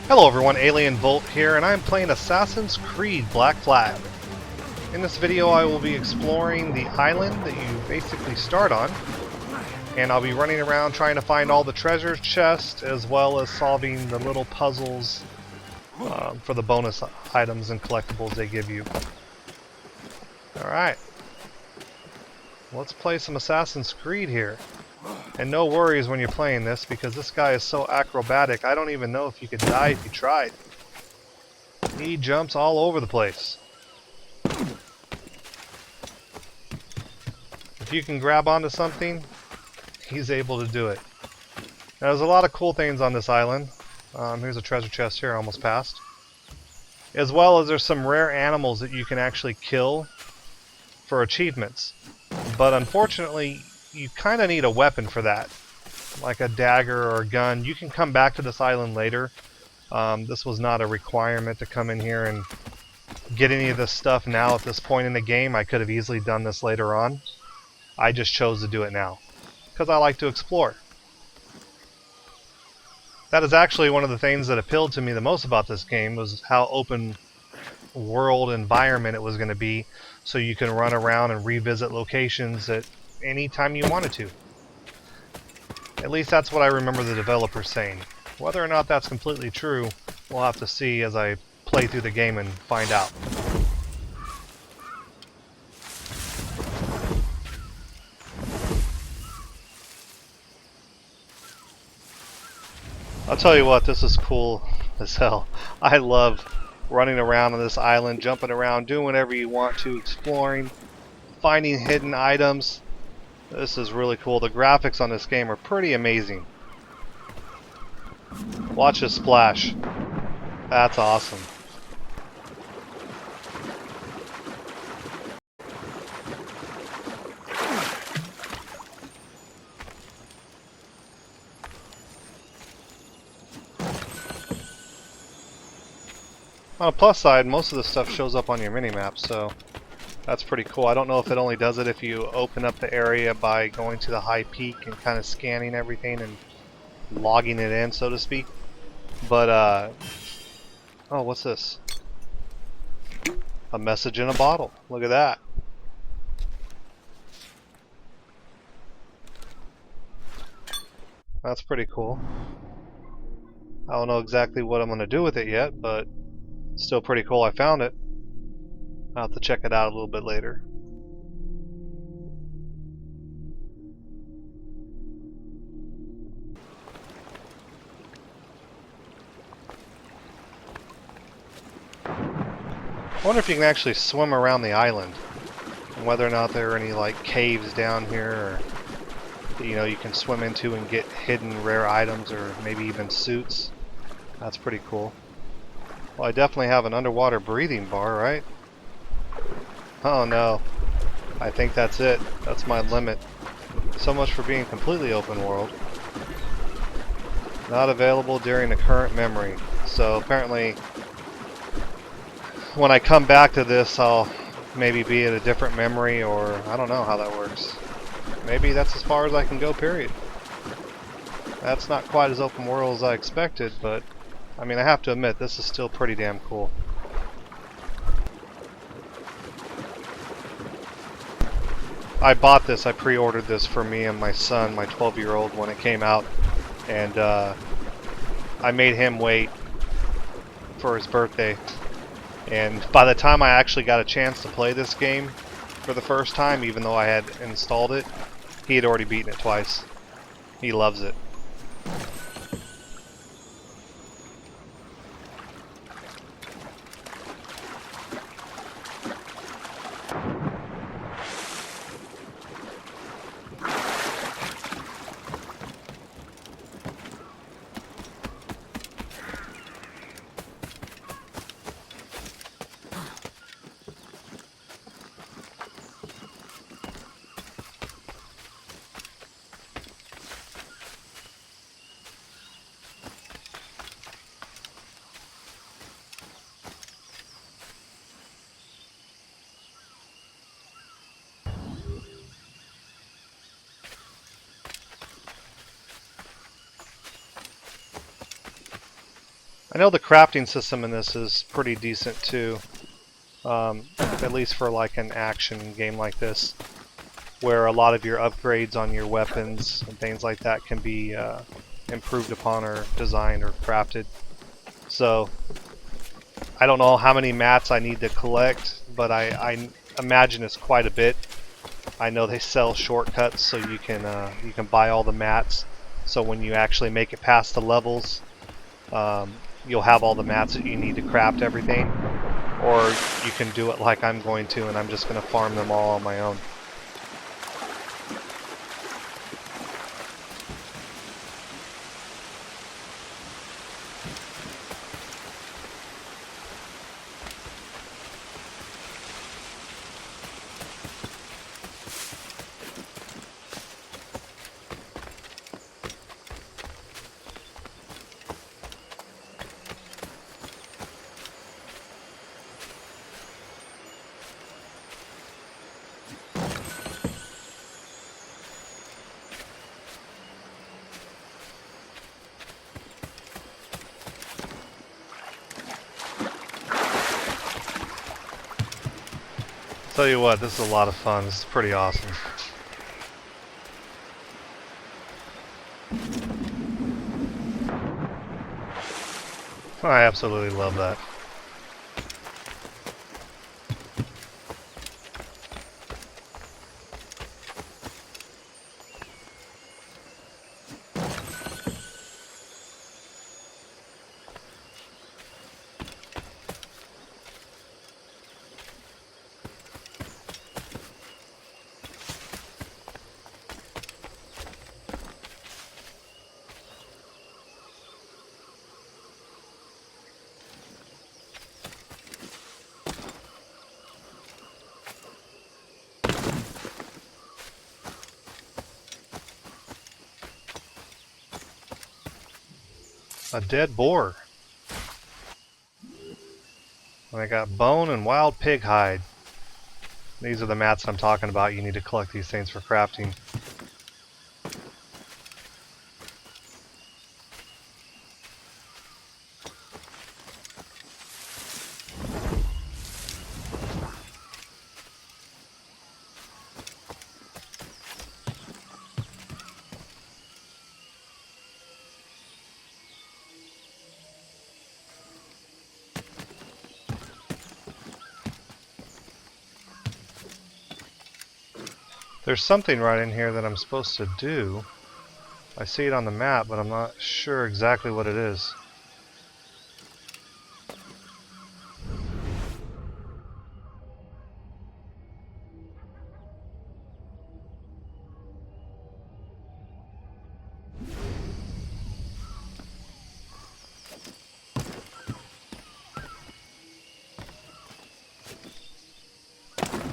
Hello everyone, Alien Volt here, and I'm playing Assassin's Creed Black Flag. In this video I will be exploring the island that you basically start on, and I'll be running around trying to find all the treasure chests as well as solving the little puzzles for the bonus items and collectibles they give you. Alright, let's play some Assassin's Creed here. And no worries when you're playing this, because this guy is so acrobatic, I don't even know if you could die if you tried. He jumps all over the place. If you can grab onto something, he's able to do it. Now, there's a lot of cool things on this island. Here's a treasure chest here, almost passed. As well as there's some rare animals that you can actually kill for achievements. But unfortunately, you kind of need a weapon for that, like a dagger or a gun. You can come back to this island later. This was not a requirement to come in here and get any of this stuff now at this point in the game. I could have easily done this later on. I just chose to do it now because I like to explore. That is actually one of the things that appealed to me the most about this game, was how open world environment it was going to be, so you can run around and revisit locations at any time you wanted to. At least that's what I remember the developers saying. Whether or not that's completely true, we'll have to see as I play through the game and find out. I'll tell you what, this is cool as hell. I love running around on this island, jumping around, doing whatever you want to, exploring, finding hidden items. This is really cool. The graphics on this game are pretty amazing. Watch this splash. That's awesome. On a plus side, most of the stuff shows up on your minimap, so that's pretty cool. I don't know if it only does it if you open up the area by going to the high peak and kind of scanning everything and logging it in, so to speak. But, oh, what's this? A message in a bottle. Look at that. That's pretty cool. I don't know exactly what I'm going to do with it yet, but still pretty cool. I found it. I'll have to check it out a little bit later. I wonder if you can actually swim around the island, and whether or not there are any like caves down here, or you can swim into and get hidden rare items, or maybe even suits. That's pretty cool. Well, I definitely have an underwater breathing bar, right? Oh no, I think that's it. That's my limit. So much for being completely open world. Not available during the current memory. So apparently when I come back to this, I'll maybe be in a different memory, or I don't know how that works. Maybe that's as far as I can go, period. That's not quite as open world as I expected, but I mean, I have to admit, this is still pretty damn cool. I bought this, I pre-ordered this for me and my son, my 12-year-old, when it came out, and I made him wait for his birthday. And by the time I actually got a chance to play this game for the first time, even though I had installed it, he had already beaten it twice. He loves it. I know the crafting system in this is pretty decent too, at least for like an action game like this, where a lot of your upgrades on your weapons and things like that can be improved upon or designed or crafted. So I don't know how many mats I need to collect, but I imagine it's quite a bit. I know they sell shortcuts so you can buy all the mats, so when you actually make it past the levels, you'll have all the mats that you need to craft everything, or you can do it like I'm going to, and I'm just going to farm them all on my own. Tell you what, this is a lot of fun. This is pretty awesome. I absolutely love that. A dead boar. And I got bone and wild pig hide. These are the mats I'm talking about. You need to collect these things for crafting. There's something right in here that I'm supposed to do. I see it on the map, but I'm not sure exactly what it is.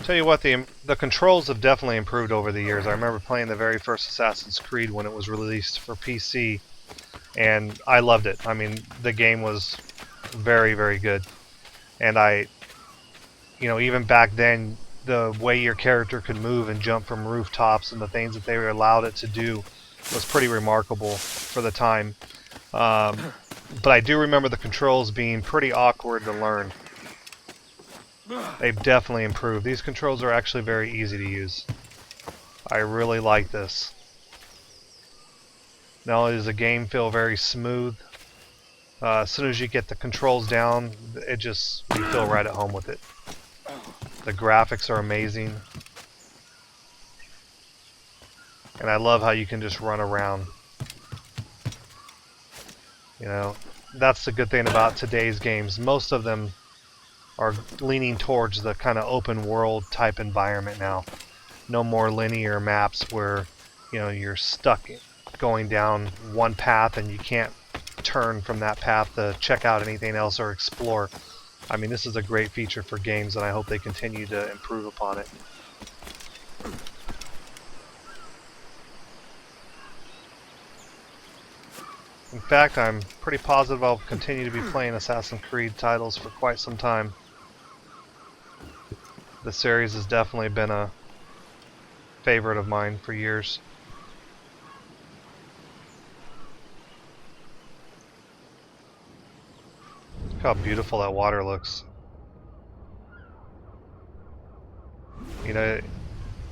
Tell you what, the controls have definitely improved over the years. I remember playing the very first Assassin's Creed when it was released for PC, and I loved it. I mean, the game was very, very good. And even back then, the way your character could move and jump from rooftops and the things that they allowed it to do was pretty remarkable for the time. But I do remember the controls being pretty awkward to learn. They've definitely improved. These controls are actually very easy to use. I really like this. Not only does the game feel very smooth, as soon as you get the controls down, you feel right at home with it. The graphics are amazing. And I love how you can just run around. That's the good thing about today's games. Most of them are leaning towards the kind of open world type environment now. No more linear maps where you're stuck going down one path and you can't turn from that path to check out anything else or explore. I mean, this is a great feature for games, and I hope they continue to improve upon it. In fact, I'm pretty positive I'll continue to be playing Assassin's Creed titles for quite some time. The series has definitely been a favorite of mine for years. how beautiful that water looks. You know,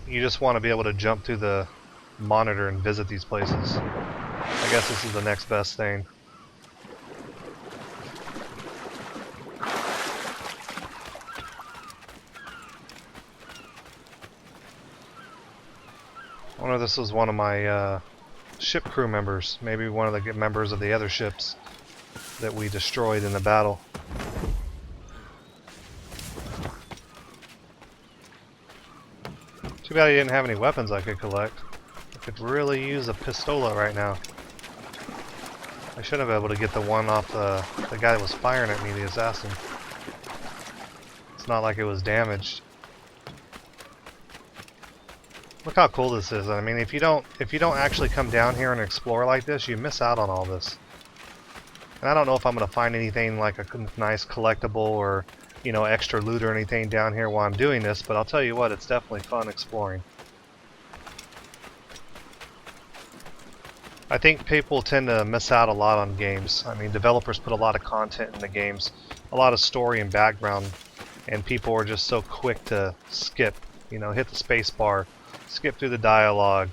you just want to be able to jump through the monitor and visit these places. I guess this is the next best thing. I wonder if this was one of my ship crew members, maybe one of the members of the other ships that we destroyed in the battle. Too bad he didn't have any weapons I could collect. I could really use a pistola right now. I should have been able to get the one off the guy that was firing at me, the assassin. It's not like it was damaged. Look how cool this is. I mean, if you don't actually come down here and explore like this, you miss out on all this. And I don't know if I'm going to find anything like a nice collectible or, you know, extra loot or anything down here while I'm doing this, but I'll tell you what, it's definitely fun exploring. I think people tend to miss out a lot on games. I mean, developers put a lot of content in the games, a lot of story and background, and people are just so quick to skip, you know, hit the space bar, skip through the dialogue,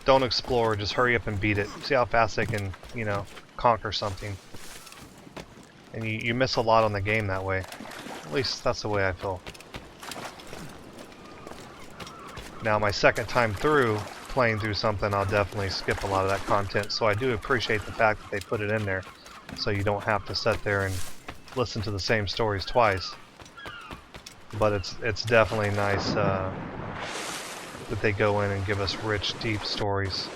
don't explore, just hurry up and beat it. See how fast they can, you know, conquer something. And you miss a lot on the game that way. At least that's the way I feel. Now my second time through, playing through something, I'll definitely skip a lot of that content. So I do appreciate the fact that they put it in there, so you don't have to sit there and listen to the same stories twice. But it's definitely nice that they go in and give us rich, deep stories.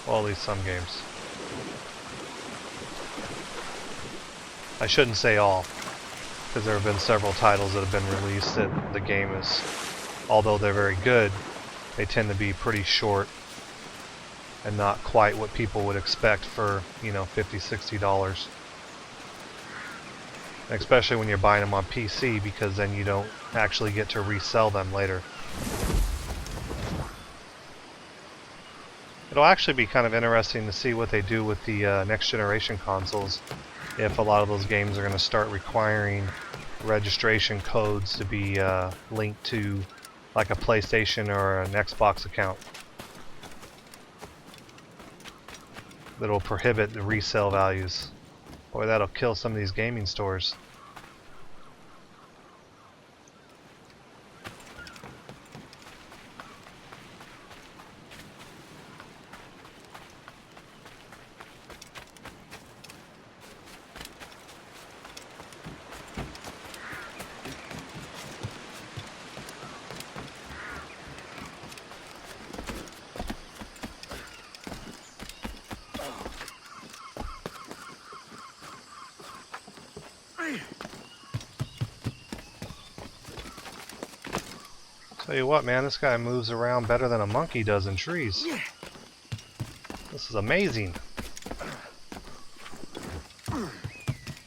Well, at least some games. I shouldn't say all, because there have been several titles that have been released that the game is, although they're very good, they tend to be pretty short and not quite what people would expect for, you know, $50, $60. Especially when you're buying them on PC, because then you don't actually get to resell them later. It'll actually be kind of interesting to see what they do with the next generation consoles, if a lot of those games are going to start requiring registration codes to be linked to like a PlayStation or an Xbox account. That'll prohibit the resale values. Boy, that'll kill some of these gaming stores. Tell you what, man, this guy moves around better than a monkey does in trees. This is amazing.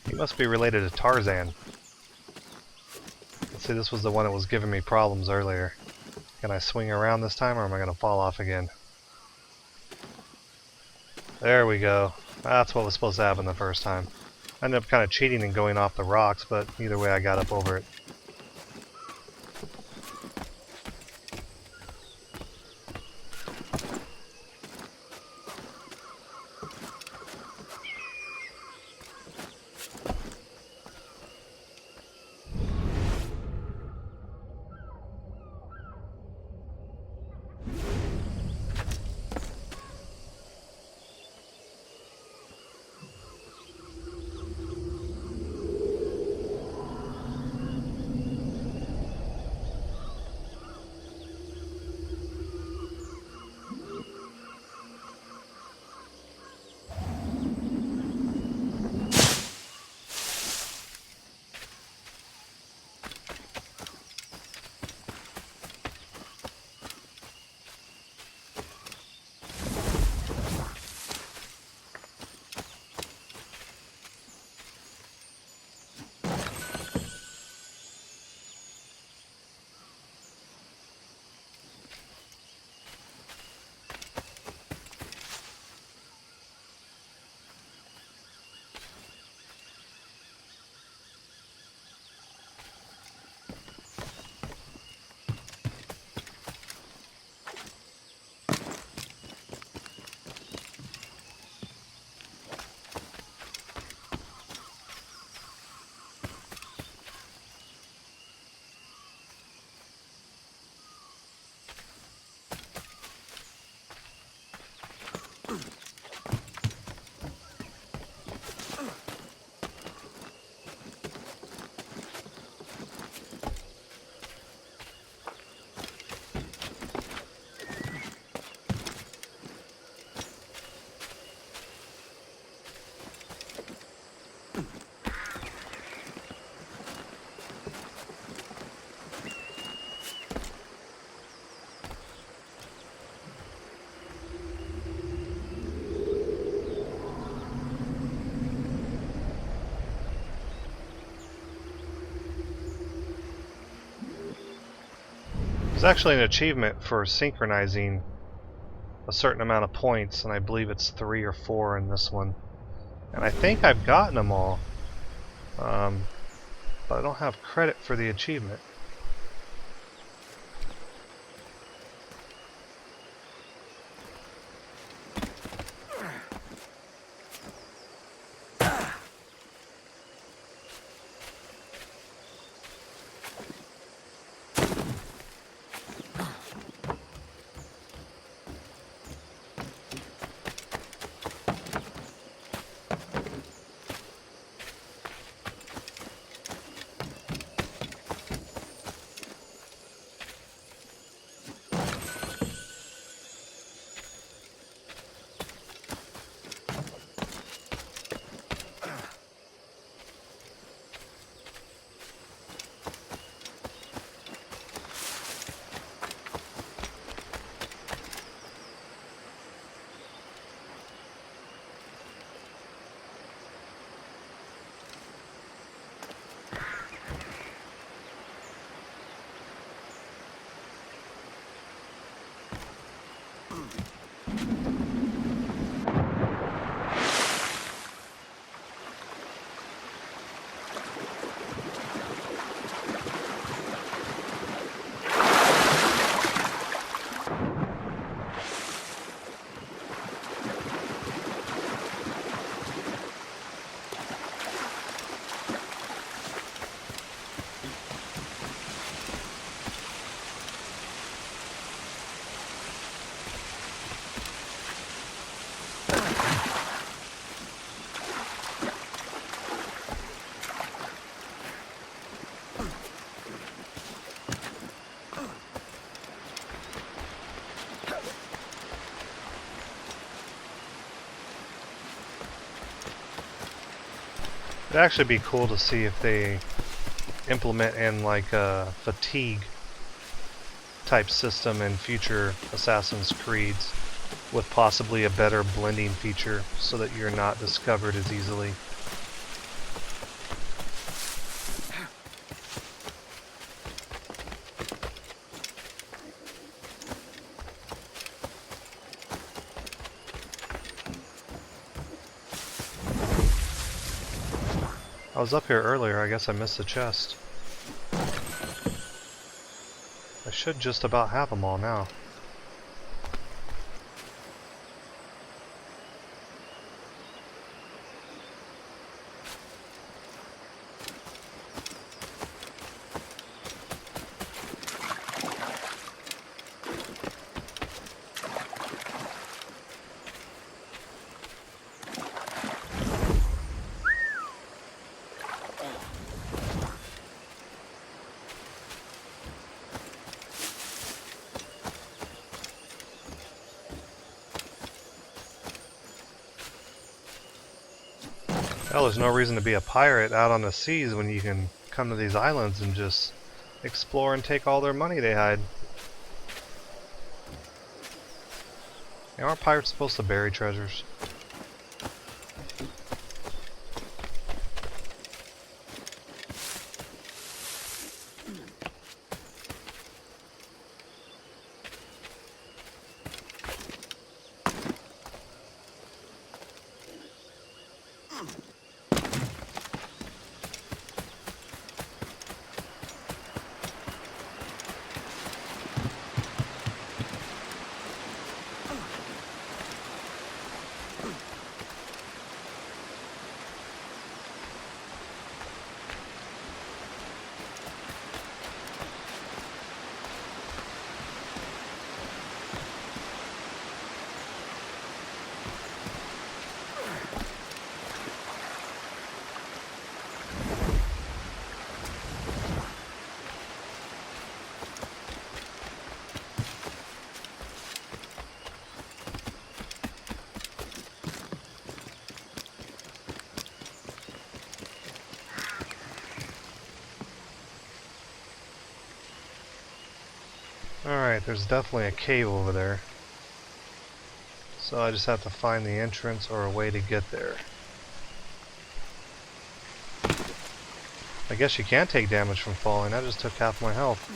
He must be related to Tarzan. Let's see, this was the one that was giving me problems earlier. Can I swing around this time, or am I going to fall off again? There we go. That's what was supposed to happen the first time. I ended up kind of cheating and going off the rocks, but either way I got up over it. There's actually an achievement for synchronizing a certain amount of points, and I believe it's 3 or 4 in this one. And I think I've gotten them all, but I don't have credit for the achievement. It'd actually be cool to see if they implement in like a fatigue type system in future Assassin's Creeds with possibly a better blending feature so that you're not discovered as easily. I was up here earlier, I guess I missed the chest. I should just about have them all now. Hell, there's no reason to be a pirate out on the seas when you can come to these islands and just explore and take all their money they hide. Aren't pirates supposed to bury treasures? Alright, there's definitely a cave over there. So I just have to find the entrance or a way to get there. I guess you can't take damage from falling. I just took half my health.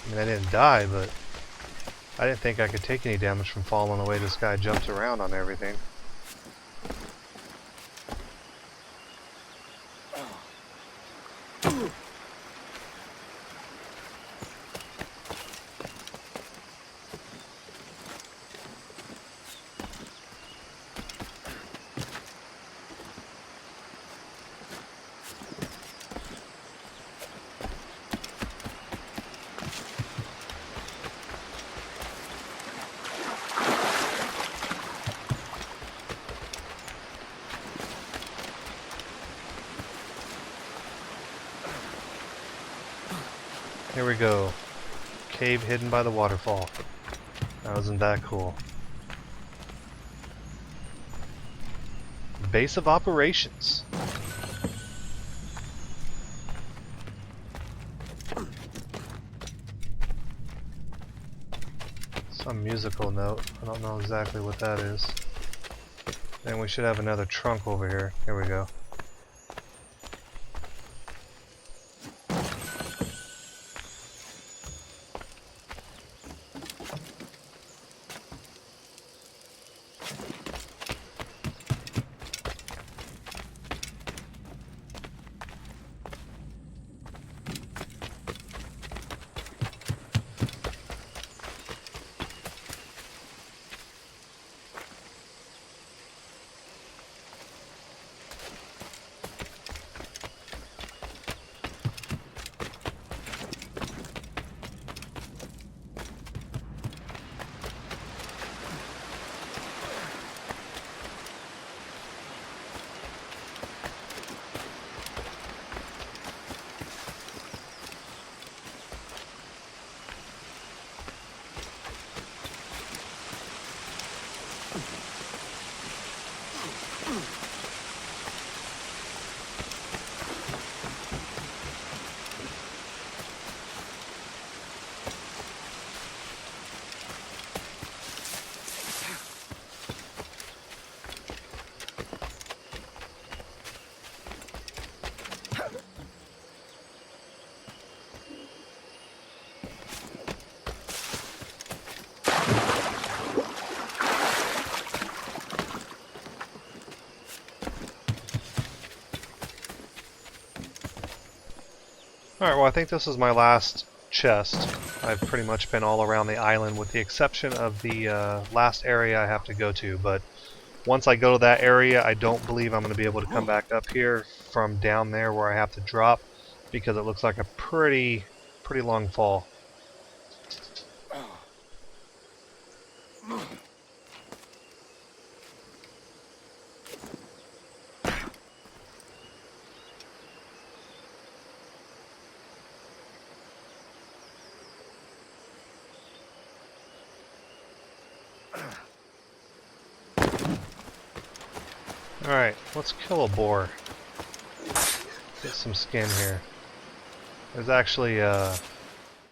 I mean, I didn't die, but I didn't think I could take any damage from falling the way this guy jumps around on everything. Here we go. Cave hidden by the waterfall. Now, isn't that cool? Base of operations. Some musical note. I don't know exactly what that is. And we should have another trunk over here. Here we go. Alright, well I think this is my last chest. I've pretty much been all around the island with the exception of the last area I have to go to, but once I go to that area I don't believe I'm going to be able to come back up here from down there where I have to drop, because it looks like a pretty long fall. Alright, let's kill a boar. Get some skin here. There's actually an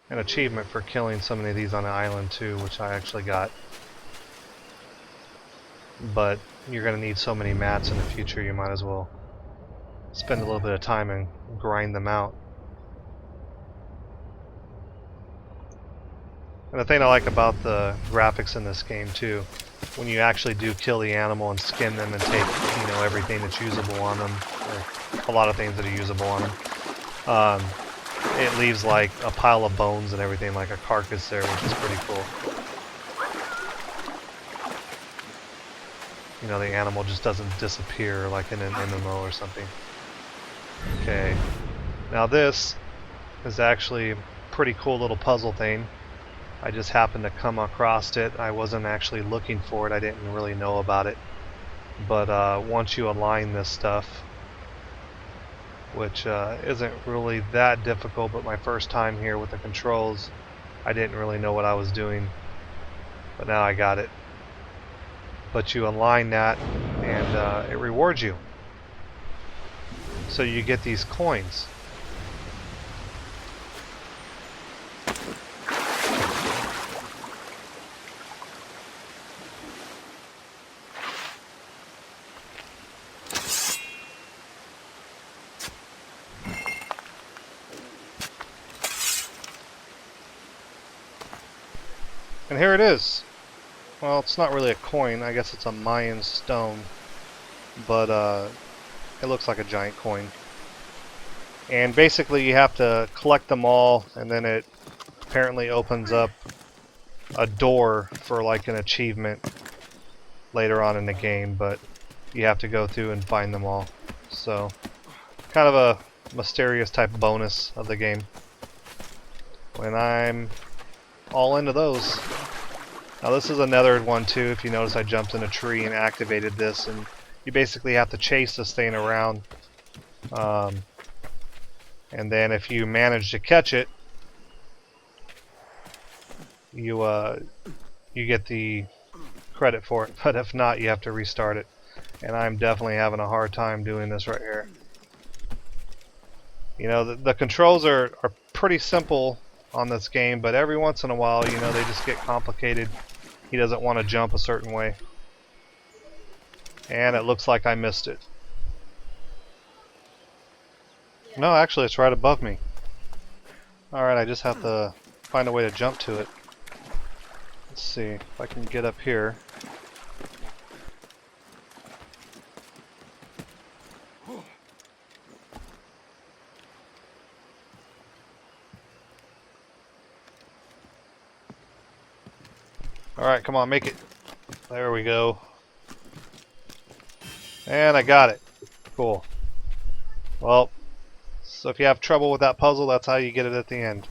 achievement for killing so many of these on the island too, which I actually got. But you're going to need so many mats in the future, you might as well spend a little bit of time and grind them out. And the thing I like about the graphics in this game too, when you actually do kill the animal and skin them and take, you know, everything that's usable on them, or a lot of things that are usable on them, it leaves like a pile of bones and everything, like a carcass there, which is pretty cool. You know, the animal just doesn't disappear like in an MMO or something. Okay, now this is actually a pretty cool little puzzle thing. I just happened to come across it. I wasn't actually looking for it. I didn't really know about it. But once you align this stuff, which isn't really that difficult, but my first time here with the controls, I didn't really know what I was doing. But now I got it. But you align that and it rewards you. So you get these coins. And here it is. Well, it's not really a coin. I guess it's a Mayan stone. But it looks like a giant coin. And basically you have to collect them all, and then it apparently opens up a door for like an achievement later on in the game, but you have to go through and find them all. So, kind of a mysterious type bonus of the game. When I'm all into those. Now this is another one too. If you notice, I jumped in a tree and activated this, and you basically have to chase this thing around. And then if you manage to catch it, you get the credit for it. But if not, you have to restart it. And I'm definitely having a hard time doing this right here. You know, the controls are pretty simple on this game, but every once in a while, you know, they just get complicated. He doesn't want to jump a certain way. And it looks like I missed it. No, actually it's right above me. Alright, I just have to find a way to jump to it. Let's see if I can get up here. Alright, come on, make it. There we go. And I got it. Cool. Well, so if you have trouble with that puzzle, that's how you get it at the end.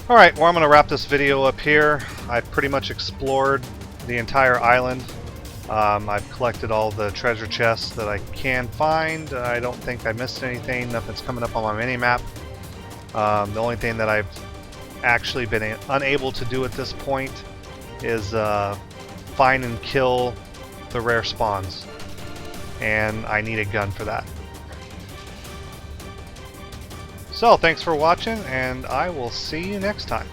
Alright, well, I'm going to wrap this video up here. I've pretty much explored the entire island. I've collected all the treasure chests that I can find. I don't think I missed anything. Nothing's coming up on my mini-map. The only thing that I've actually been unable to do at this point is find and kill the rare spawns. And I need a gun for that. So, thanks for watching, and I will see you next time.